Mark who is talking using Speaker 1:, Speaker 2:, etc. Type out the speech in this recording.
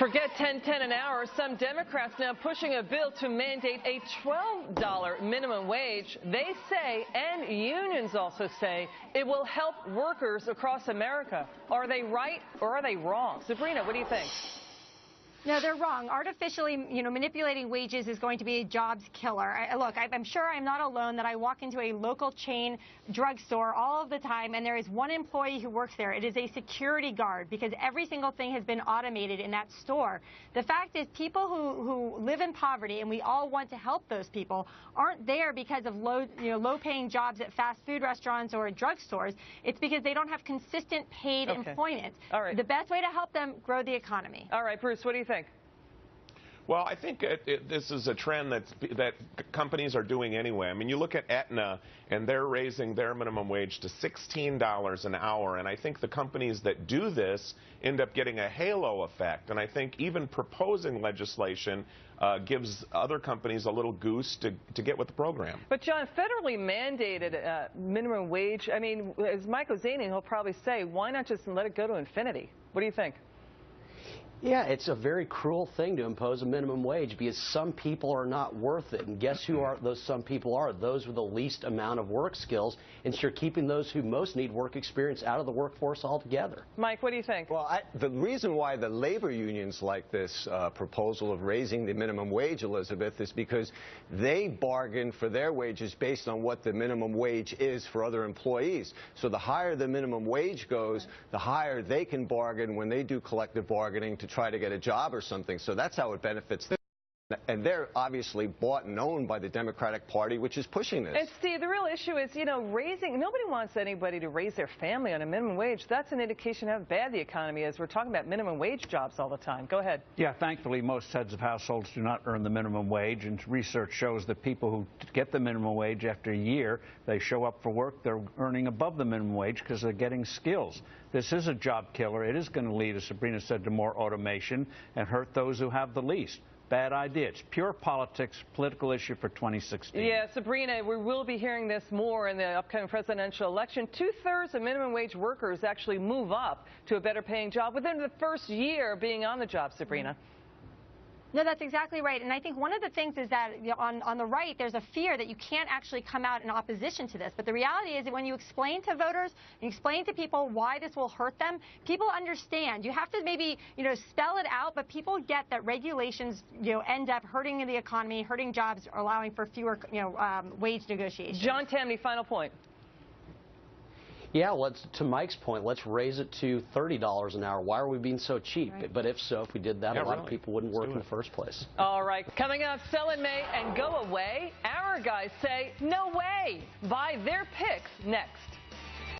Speaker 1: Forget 10.10 an hour. Some Democrats now pushing a bill to mandate a $12 minimum wage. They say, and unions also say, it will help workers across America. Are they right or are they wrong? Sabrina, what do you think?
Speaker 2: No, they're wrong. Artificially, manipulating wages is going to be a jobs killer. Look, I'm sure I'm not alone that I walk into a local chain drugstore all of the time, and there is one employee who works there. It is a security guard because every single thing has been automated in that store. The fact is, people who live in poverty, and we all want to help those people, aren't there because of low-paying jobs at fast food restaurants or at drugstores. It's because they don't have consistent paid employment.
Speaker 1: All right.
Speaker 2: The best way to help them grow the economy.
Speaker 1: All right, Bruce, what do you think?
Speaker 3: Well, I think this is a trend that companies are doing anyway. I mean, you look at Aetna, and they're raising their minimum wage to $16 an hour, and I think the companies that do this end up getting a halo effect. And I think even proposing legislation gives other companies a little goose to get with the program.
Speaker 1: But, John, federally mandated minimum wage, I mean, as Michael Zaney, he'll probably say, why not just let it go to infinity? What do you think?
Speaker 4: Yeah, it's a very cruel thing to impose a minimum wage because some people are not worth it. And guess who those some people are? Those with the least amount of work skills. And you're keeping those who most need work experience out of the workforce altogether.
Speaker 1: Mike, what do you think?
Speaker 5: Well, the reason why the labor unions like this proposal of raising the minimum wage, Elizabeth, is because they bargain for their wages based on what the minimum wage is for other employees. So the higher the minimum wage goes, the higher they can bargain when they do collective bargaining to try to get a job or something. So that's how it benefits them. And they're obviously bought and owned by the Democratic Party, which is pushing this.
Speaker 1: And, Steve, the real issue is, nobody wants anybody to raise their family on a minimum wage. That's an indication of how bad the economy is. We're talking about minimum wage jobs all the time. Go ahead.
Speaker 6: Yeah, thankfully, most heads of households do not earn the minimum wage, and research shows that people who get the minimum wage after a year, they show up for work, they're earning above the minimum wage because they're getting skills. This is a job killer. It is going to lead, as Sabrina said, to more automation and hurt those who have the least. Bad idea. It's pure politics, political issue for 2016.
Speaker 1: Yeah, Sabrina, we will be hearing this more in the upcoming presidential election. 2/3 of minimum wage workers actually move up to a better paying job within the first year being on the job, Sabrina.
Speaker 2: No, that's exactly right. And I think one of the things is that on the right, there's a fear that you can't actually come out in opposition to this. But the reality is that when you explain to voters, you explain to people why this will hurt them, people understand. You have to maybe, spell it out, but people get that regulations, end up hurting the economy, hurting jobs, allowing for fewer, wage negotiations.
Speaker 1: John Tamny, final point.
Speaker 4: Yeah, to Mike's point, let's raise it to $30 an hour. Why are we being so cheap? Right. But if so, if we did that, a lot of people wouldn't work in the first place.
Speaker 1: All right, coming up, sell in May and go away. Our guys say, no way. Buy their picks next.